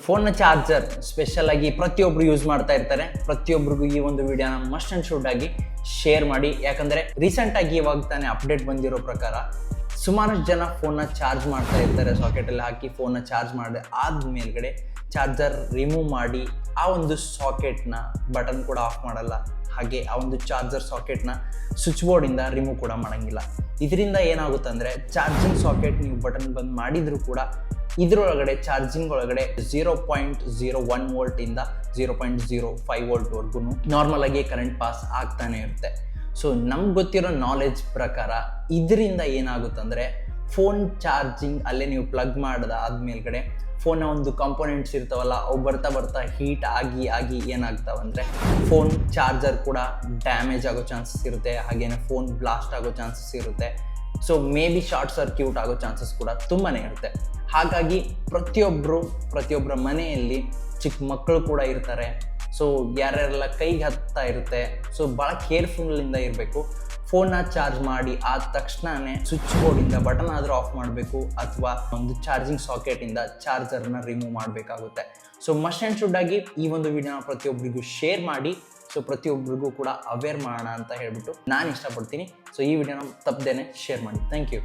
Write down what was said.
ಫೋನ್ನ charger special ಆಗಿ ಪ್ರತಿಯೊಬ್ರು ಯೂಸ್ ಮಾಡ್ತಾ ಇರ್ತಾರೆ. ಪ್ರತಿಯೊಬ್ಬರಿಗೂ ಈ ಒಂದು ವಿಡಿಯೋನ ಮಸ್ಟ್ ಅಂಡ್ ಶುಡ್ ಆಗಿ ಶೇರ್ ಮಾಡಿ. ಯಾಕಂದ್ರೆ ರೀಸೆಂಟ್ ಆಗಿ ಇವಾಗ ತಾನೇ ಅಪ್ಡೇಟ್ ಬಂದಿರೋ ಪ್ರಕಾರ ಸುಮಾರು ಜನ ಫೋನ್ನ ಚಾರ್ಜ್ ಮಾಡ್ತಾ ಇರ್ತಾರೆ. ಸಾಕೆಟಲ್ಲಿ ಹಾಕಿ ಫೋನ್ನ ಚಾರ್ಜ್ ಮಾಡಿ ಆದ್ಮೇಲ್ಗಡೆ ಚಾರ್ಜರ್ ರಿಮೂವ್ ಮಾಡಿ ಆ ಒಂದು ಸಾಕೆಟ್ನ ಬಟನ್ ಕೂಡ ಆಫ್ ಮಾಡಲ್ಲ, ಹಾಗೆ ಆ ಒಂದು ಚಾರ್ಜರ್ ಸಾಕೆಟ್ನ ಸ್ವಿಚ್ ಬೋರ್ಡಿಂದ ರಿಮೂವ್ ಕೂಡ ಮಾಡೋಂಗಿಲ್ಲ. ಇದರಿಂದ ಏನಾಗುತ್ತೆ ಅಂದರೆ ಚಾರ್ಜಿಂಗ್ ಸಾಕೆಟ್ ನೀವು ಬಟನ್ ಬಂದ್ ಮಾಡಿದರೂ ಕೂಡ ಇದರೊಳಗಡೆ ಚಾರ್ಜಿಂಗ್ ಒಳಗಡೆ 0.01 ವೋಲ್ಟಿಂದ 0.05 ವೋಲ್ಟ್ವರೆಗೂ ನಾರ್ಮಲ್ ಆಗಿ ಕರೆಂಟ್ ಪಾಸ್ ಆಗ್ತಾನೆ ಇರುತ್ತೆ. ಸೊ ನಮ್ಗೆ ಗೊತ್ತಿರೋ ನಾಲೆಜ್ ಪ್ರಕಾರ ಇದರಿಂದ ಏನಾಗುತ್ತಂದರೆ ಫೋನ್ ಚಾರ್ಜಿಂಗ್ ಅಲ್ಲೇ ನೀವು ಪ್ಲಗ್ ಆದ್ಮೇಲ್ಗಡೆ ಫೋನ್ನ ಒಂದು ಕಾಂಪೋನೆಂಟ್ಸ್ ಇರ್ತಾವಲ್ಲ, ಅವು ಬರ್ತಾ ಹೀಟ್ ಆಗಿ ಏನಾಗ್ತಾವಂದರೆ ಫೋನ್ ಚಾರ್ಜರ್ ಕೂಡ ಡ್ಯಾಮೇಜ್ ಆಗೋ ಚಾನ್ಸಸ್ ಇರುತ್ತೆ, ಹಾಗೇನೆ ಫೋನ್ ಬ್ಲಾಸ್ಟ್ ಆಗೋ ಚಾನ್ಸಸ್ ಇರುತ್ತೆ. So may be short circuit ಆಗೋ ಚಾನ್ಸಸ್ ಕೂಡ ತುಂಬಾ ಇರುತ್ತೆ. ಹಾಗಾಗಿ ಪ್ರತಿಯೊಬ್ಬರ ಮನೆಯಲ್ಲಿ ಚಿಕ್ಕ ಮಕ್ಕಳು ಕೂಡ ಇರ್ತಾರೆ. ಸೊ ಯಾರ್ಯಾರೆಲ್ಲ ಕೈಗೆ ಹತ್ತಾ ಇರುತ್ತೆ, ಸೊ ಭಾಳ ಕೇರ್ಫುಲ್ಲಿಂದ ಇರಬೇಕು. ಫೋನ್ನ ಚಾರ್ಜ್ ಮಾಡಿ ಆದ ತಕ್ಷಣವೇ ಸ್ವಿಚ್ ಬೋರ್ಡಿಂದ ಬಟನ್ ಆದರೂ ಆಫ್ ಮಾಡಬೇಕು, ಅಥವಾ ಒಂದು ಚಾರ್ಜಿಂಗ್ ಸಾಕೆಟಿಂದ ಚಾರ್ಜರ್ನ ರಿಮೂವ್ ಮಾಡಬೇಕಾಗುತ್ತೆ. ಸೊ ಮಸ್ಟ್ ಆ್ಯಂಡ್ ಶುಡ್ ಆಗಿ ಈ ಒಂದು ವಿಡಿಯೋನ ಪ್ರತಿಯೊಬ್ಬರಿಗೂ ಶೇರ್ ಮಾಡಿ. ಸೊ ಪ್ರತಿಯೊಬ್ಬರಿಗೂ ಕೂಡ ಅವೇರ್ ಮಾಡೋಣ ಅಂತ ಹೇಳ್ಬಿಟ್ಟು ನಾನು ಇಷ್ಟಪಡ್ತೀನಿ. ಸೊ ಈ ವಿಡಿಯೋನ ತಪ್ಪದೇನೆ ಶೇರ್ ಮಾಡಿ. Thank you.